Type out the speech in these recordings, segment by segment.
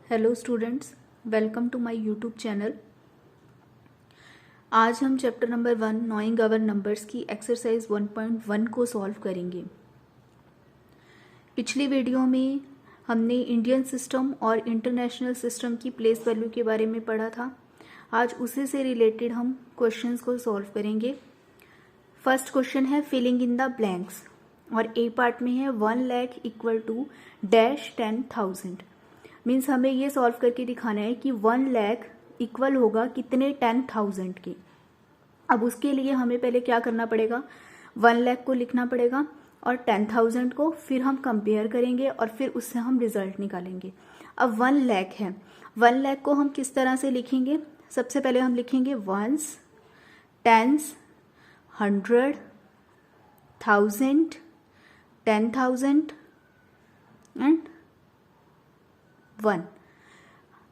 Hello students, welcome to my YouTube channel. आज हम chapter number 1 knowing our numbers की exercise 1.1 को solve करेंगे। पिछली वीडियो में हमने इंडियन सिस्टम और इंटरनेशनल सिस्टम की प्लेस वैल्यू के बारे में पढ़ा था। आज उसी से रिलेटेड हम क्वेश्चंस को सॉल्व करेंगे। फर्स्ट क्वेश्चन है फिलिंग इन द ब्लैंक्स और ए पार्ट में है 1 lakh equal to dash 10,000। Means हमें ये सॉल्व करके दिखाना है कि 1 लाख इक्वल होगा कितने 10,000 के। अब उसके लिए हमें पहले क्या करना पड़ेगा, 1 लाख को लिखना पड़ेगा और 10,000 को फिर हम कंपेयर करेंगे और फिर उससे हम रिजल्ट निकालेंगे। अब 1 लाख है, 1 लाख को हम किस तरह से लिखेंगे। सबसे पहले हम लिखेंगे वंस, टेंस, 100, 1000, 10,000 एंड 1।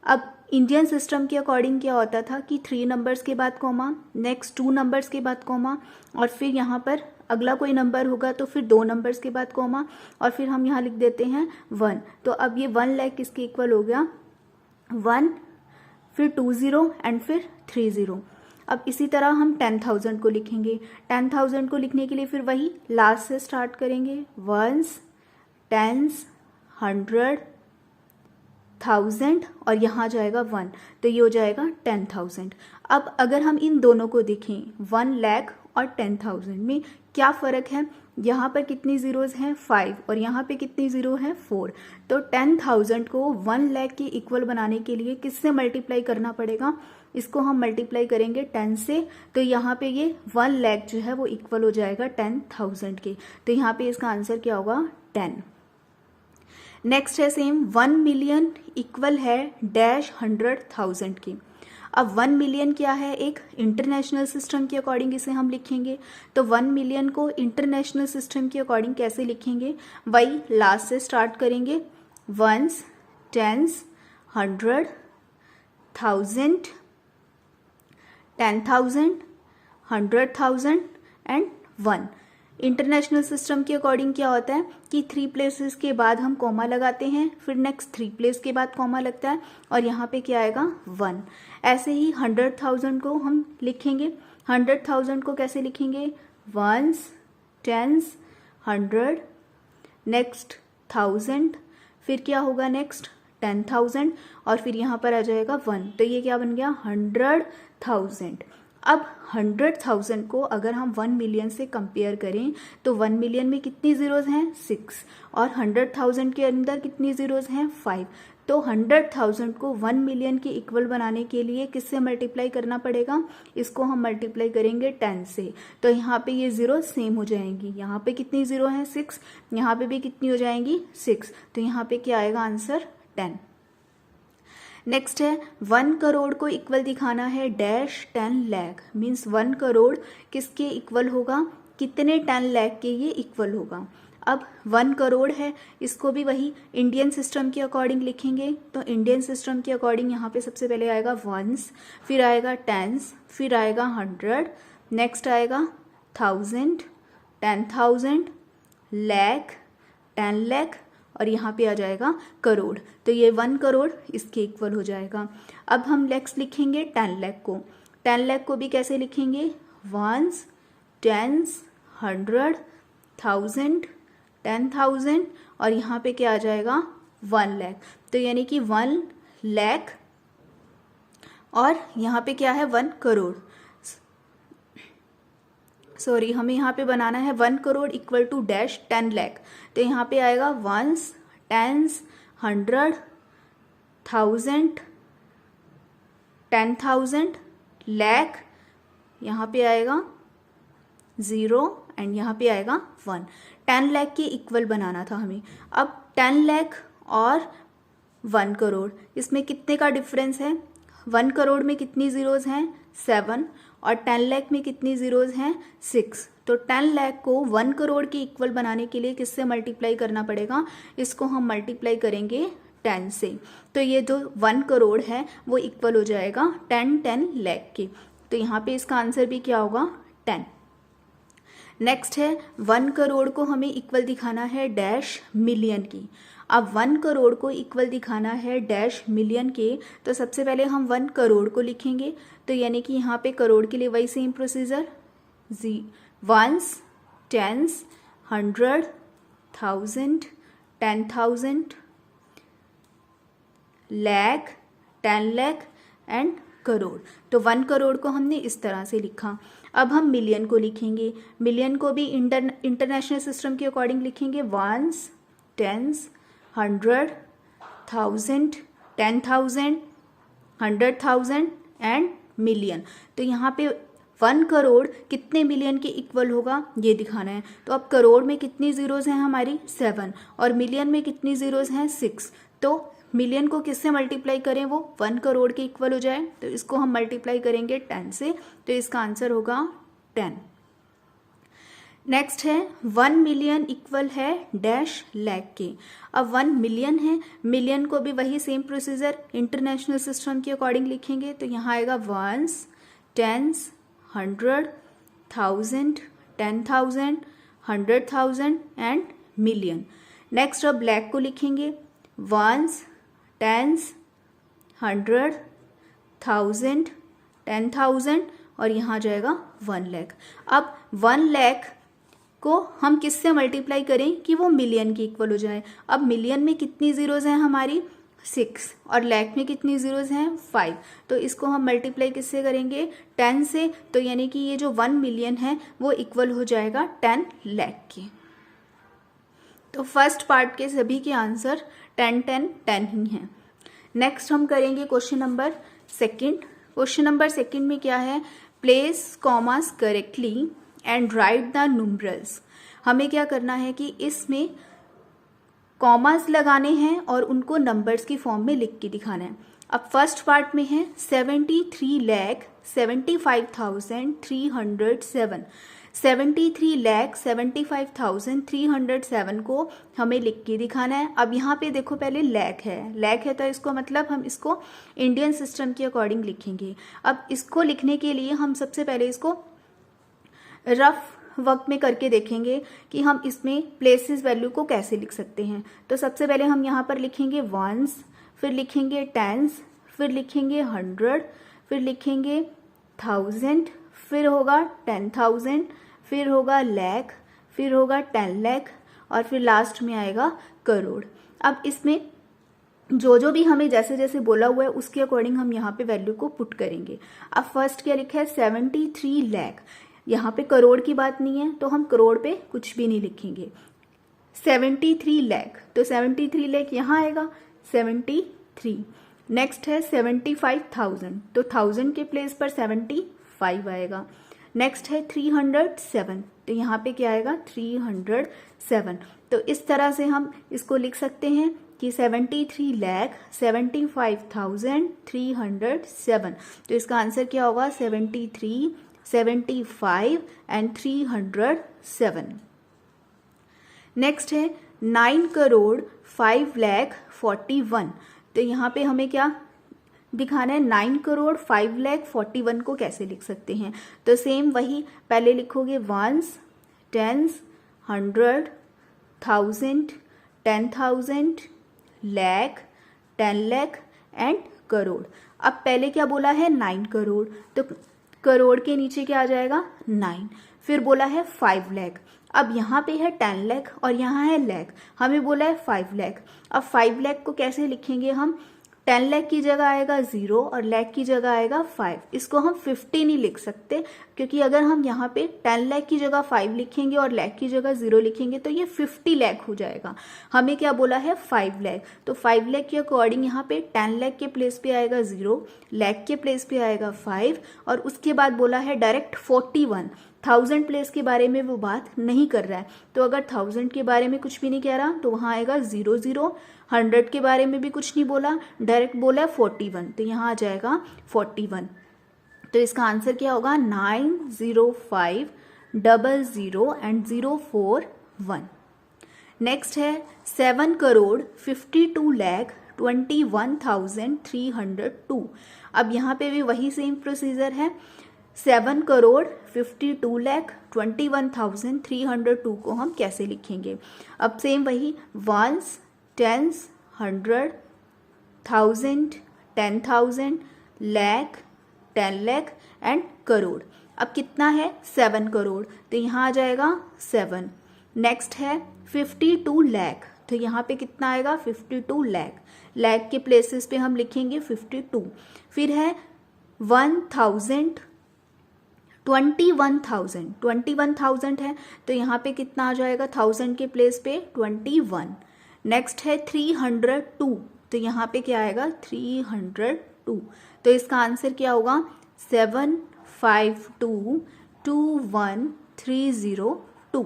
अब इंडियन सिस्टम के अकॉर्डिंग क्या होता था कि 3 नंबर्स के बाद कॉमा, नेक्स्ट 2 नंबर्स के बाद कॉमा और फिर यहाँ पर अगला कोई नंबर होगा तो फिर 2 नंबर्स के बाद कॉमा और फिर हम यहाँ लिख देते हैं 1। तो अब ये 1 लाख किसके इक्वल हो गया, 1 फिर 20 एंड फिर 30। अब इसी तरह हम 10,000 को लिखेंगे। 10,000 को लिखने के लिए फिर वही लास्ट से स्टार्ट करेंगे, वंस, टेंस, 100, 1000 और यहाँ जाएगा 1, तो ये हो जाएगा 10,000। अब अगर हम इन दोनों को देखें 1 लाख और 10,000 में क्या फ़र्क है, यहाँ पर कितनी ज़ीरोज़ हैं 5 और यहाँ पे कितनी ज़ीरो है 4। तो 10,000 को 1 लाख के इक्वल बनाने के लिए किससे मल्टीप्लाई करना पड़ेगा, इसको हम मल्टीप्लाई करेंगे 10 से। तो यहाँ पे ये 1 लाख जो है वो इक्वल हो जाएगा 10,000 के। तो यहाँ पे इसका आंसर क्या होगा 10। नेक्स्ट है सेम 1 मिलियन इक्वल है डैश 100,000 की। अब 1 मिलियन क्या है, एक इंटरनेशनल सिस्टम के अकॉर्डिंग इसे हम लिखेंगे। तो 1 मिलियन को इंटरनेशनल सिस्टम के अकॉर्डिंग कैसे लिखेंगे, वही लास्ट से स्टार्ट करेंगे, ones, tens, 100, 1000, 10,000, 100,000 and 1। International system के अकॉर्डिंग क्या होता है कि 3 प्लेसेस के बाद हम कॉमा लगाते हैं, फिर नेक्स्ट 3 प्लेस के बाद कॉमा लगता है और यहाँ पे क्या आएगा 1। ऐसे ही 100,000 को हम लिखेंगे। 100,000 को कैसे लिखेंगे, वंस, टेंस, 100, नेक्स्ट 1000, फिर क्या होगा नेक्स्ट 10,000 और फिर यहाँ पर आ जाएगा 1। तो ये क्या बन गया 100,000। अब 100,000 को अगर हम 1 मिलियन से कंपेयर करें तो 1 मिलियन में कितनी ज़ीरोज़ हैं 6 और 100,000 के अंदर कितनी ज़ीरोज़ हैं 5। तो 100,000 को 1 मिलियन के इक्वल बनाने के लिए किससे मल्टीप्लाई करना पड़ेगा, इसको हम मल्टीप्लाई करेंगे 10 से। तो यहाँ पे ये ज़ीरो सेम हो जाएंगी, यहाँ पे कितनी ज़ीरो है 6, यहाँ पे भी कितनी हो जाएंगी 6। तो यहाँ पे क्या आएगा आंसर 10। नेक्स्ट है 1 करोड़ को इक्वल दिखाना है डैश 10 लाख। मीन्स 1 करोड़ किसके इक्वल होगा, कितने 10 लाख के ये इक्वल होगा। अब 1 करोड़ है, इसको भी वही इंडियन सिस्टम के अकॉर्डिंग लिखेंगे। तो इंडियन सिस्टम के अकॉर्डिंग यहाँ पे सबसे पहले आएगा वंस, फिर आएगा टेंस, फिर आएगा 100, नेक्स्ट आएगा 1000, 10,000, लाख, 10 लाख और यहाँ पे आ जाएगा करोड़। तो ये 1 करोड़ इसके इक्वल हो जाएगा। अब हम नेक्स्ट लिखेंगे 10 लाख को। 10 लाख को भी कैसे लिखेंगे, वंस, टेंस, 100, 1000, 10,000 और यहाँ पे क्या आ जाएगा 1 लाख। तो यानी कि 1 लाख और यहाँ पे क्या है 1 करोड़। सॉरी, हमें यहाँ पे बनाना है 1 crore equal to dash 10 lakh. तो यहाँ पे आएगा वंस, टेंस, 100, 1000, 10,000, लाख, यहाँ पे आएगा 0 एंड यहाँ पे आएगा 1। 10 लाख के इक्वल बनाना था हमें। अब 10 लाख और 1 करोड़, इसमें कितने का डिफरेंस है, 1 करोड़ में कितनी ज़ीरोज़ हैं 7 और 10 लाख में कितनी ज़ीरोज़ हैं 6। तो 10 लाख को 1 करोड़ के इक्वल बनाने के लिए किससे मल्टीप्लाई करना पड़ेगा, इसको हम मल्टीप्लाई करेंगे 10 से। तो ये जो 1 करोड़ है वो इक्वल हो जाएगा 10 लाख के। तो यहाँ पे इसका आंसर भी क्या होगा 10। नेक्स्ट है 1 करोड़ को हमें इक्वल दिखाना है डैश मिलियन की। अब 1 करोड़ को इक्वल दिखाना है डैश मिलियन के, तो सबसे पहले हम 1 करोड़ को लिखेंगे, तो यानी कि यहाँ पे करोड़ के लिए वही same procedure, ones, tens, 100, 1000, 10,000, lakh, 10 lakh and crore. तो 1 करोड़ को हमने इस तरह से लिखा। अब हम मिलियन को लिखेंगे, मिलियन को भी इंटरनेशनल सिस्टम के अकॉर्डिंग लिखेंगे, वंस, टेंस, 100, 1000, 10,000, 100,000 एंड मिलियन। तो यहाँ पे 1 करोड़ कितने मिलियन के इक्वल होगा ये दिखाना है। तो अब करोड़ में कितनी जीरोज हैं हमारी 7 और मिलियन में कितनी जीरोज हैं 6। तो मिलियन को किससे मल्टीप्लाई करें वो 1 करोड़ के इक्वल हो जाए, तो इसको हम मल्टीप्लाई करेंगे 10 से, तो इसका आंसर होगा 10। नेक्स्ट है 1 मिलियन इक्वल है डैश लाख के। अब 1 मिलियन है, मिलियन को भी वही सेम प्रोसीजर इंटरनेशनल सिस्टम के अकॉर्डिंग लिखेंगे, तो यहाँ आएगा ones, tens, 100, 1000, 10,000, 100,000 and million. Next अब लाख को लिखेंगे, वंस, टेंस, 100, 1000, 10,000 और यहाँ जाएगा 1 लाख। अब 1 लाख को हम किससे मल्टीप्लाई करें कि वो मिलियन के इक्वल हो जाए। अब मिलियन में कितनी जीरोज हैं हमारी 6 और लाख में कितनी जीरोज हैं 5, तो इसको हम मल्टीप्लाई किससे करेंगे 10 से, तो यानी कि ये जो 1 मिलियन है वो इक्वल हो जाएगा 10 लाख के। तो फर्स्ट पार्ट के सभी के आंसर 10, 10, 10 ही हैं। नेक्स्ट हम करेंगे question number second. Question number second में क्या है, place commas correctly and right the numerals. हमें क्या करना है कि इसमें कॉमास लगाने हैं और उनको नंबर्स की फॉर्म में लिख के दिखाना है। अब फर्स्ट पार्ट में है 73,75,307। 73,75,307 को हमें लिख के दिखाना है। अब यहाँ पे देखो पहले लाख है तो इसको मतलब हम इसको इंडियन सिस्टम के अकॉर्डिंग लिखेंगे। अब इसको लिखने के लिए हम सबसे पहले इसको रफ वर्क में करके देखेंगे कि हम इसमें प्लेसेस वैल्यू को कैसे लिख सकते हैं। तो सबसे पहले हम यहाँ पर लिखेंगे वंस, फिर लिखेंगे टेंस, फिर लिखेंगे 100, फिर लिखेंगे 1000, फिर होगा 10,000, फिर होगा लाख, फिर होगा 10 लाख और फिर लास्ट में आएगा करोड़। अब इसमें जो भी हमें जैसे जैसे बोला हुआ है उसके अकॉर्डिंग हम यहाँ पे वैल्यू को पुट करेंगे। अब फर्स्ट क्या लिखा है 73 लाख, यहाँ पे करोड़ की बात नहीं है तो हम करोड़ पे कुछ भी नहीं लिखेंगे। 73 लाख, तो 73 लाख यहाँ आएगा 73। नेक्स्ट है 75,000, तो 1000 के प्लेस पर 75 आएगा। नेक्स्ट है 307, तो यहाँ पे क्या आएगा 307। तो इस तरह से हम इसको लिख सकते हैं कि 73,75,307। तो इसका आंसर क्या होगा 73, 75 एंड 307। नेक्स्ट है 9,05,41,। तो यहाँ पे हमें क्या दिखाना है 9,05,41 को कैसे लिख सकते हैं। तो सेम वही पहले लिखोगे ones, tens, 100, 1000, 10,000, lakh, 10 lakh and crore. अब पहले क्या बोला है 9 करोड़, तो करोड़ के नीचे क्या आ जाएगा 9। फिर बोला है 5 लाख, अब यहाँ पे है 10 लाख और यहाँ है लाख, हमें बोला है 5 लाख। अब 5 लाख को कैसे लिखेंगे हम, 10 लाख की जगह आएगा 0 और लाख की जगह आएगा 5। इसको हम 50 नहीं लिख सकते क्योंकि अगर हम यहाँ पे 10 लाख की जगह 5 लिखेंगे और लाख की जगह 0 लिखेंगे तो ये 50 लाख हो जाएगा। हमें क्या बोला है 5 लाख, तो 5 लाख के अकॉर्डिंग यहाँ पे 10 लाख के प्लेस पे आएगा 0, लाख के प्लेस पे आएगा 5 और उसके बाद बोला है डायरेक्ट 41। 1000 प्लेस के बारे में वो बात नहीं कर रहा है, तो अगर 1000 के बारे में कुछ भी नहीं कह रहा तो वहाँ आएगा 0 0। 100 के बारे में भी कुछ नहीं बोला, डायरेक्ट बोला है 41, तो यहाँ आ जाएगा 41। तो इसका आंसर क्या होगा 90500 एंड 041। नेक्स्ट है 7,52,21,302। अब यहाँ पे भी वही सेम प्रोसीजर है। 7,52,21,302 को हम कैसे लिखेंगे। अब सेम वही ones, tens, 100, 1000, 10,000, lakh, 10 lakh and crore. अब कितना है 7 करोड़, तो यहाँ आ जाएगा 7। नेक्स्ट है 52 लाख, तो यहाँ पे कितना आएगा 52 लाख। लाख के प्लेसेस पे हम लिखेंगे 52। फिर है 1000, 21,000 है, तो यहाँ पे कितना आ जाएगा 1000 के प्लेस पे 21। नेक्स्ट है 302, तो यहाँ पे क्या आएगा 302। तो इसका आंसर क्या होगा 75221,302।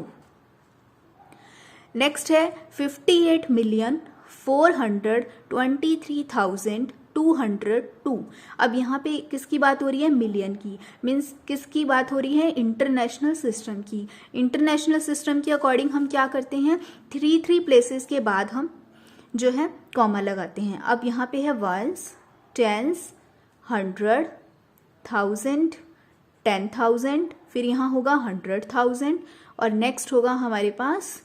नेक्स्ट है 58,423,202। अब यहाँ पे किसकी बात हो रही है मिलियन की, मीन्स किसकी बात हो रही है इंटरनेशनल सिस्टम की। इंटरनेशनल सिस्टम के अकॉर्डिंग हम क्या करते हैं 3 प्लेसेस के बाद हम जो है कॉमा लगाते हैं। अब यहाँ पे है वंस, टेंस, 100, 1000, 10,000, फिर यहाँ होगा 100,000 और नेक्स्ट होगा हमारे पास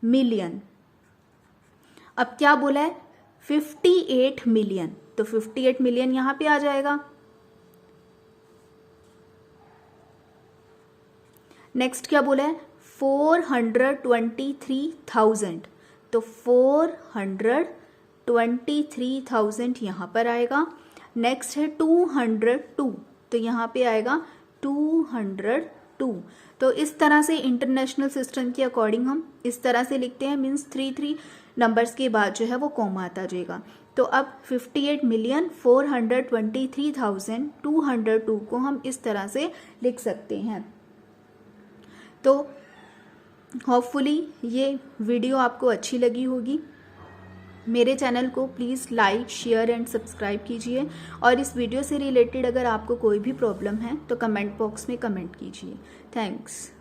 मिलियन। अब क्या बोला है 58 मिलियन, तो 58 मिलियन यहाँ पे आ जाएगा। नेक्स्ट क्या बोला है 423,000, तो 423,000 यहाँ पर आएगा। नेक्स्ट है 202, तो यहाँ पे आएगा 202। तो इस तरह से इंटरनेशनल सिस्टम के अकॉर्डिंग हम इस तरह से लिखते हैं, मीन्स 3 नंबर्स के बाद जो है वो कॉमा आता जाएगा। तो अब 58,423,202 को हम इस तरह से लिख सकते हैं। तो होपफुली ये वीडियो आपको अच्छी लगी होगी। मेरे चैनल को please like, share and subscribe कीजिए और इस वीडियो से रिलेटेड अगर आपको कोई भी प्रॉब्लम है तो कमेंट बॉक्स में कमेंट कीजिए। थैंक्स।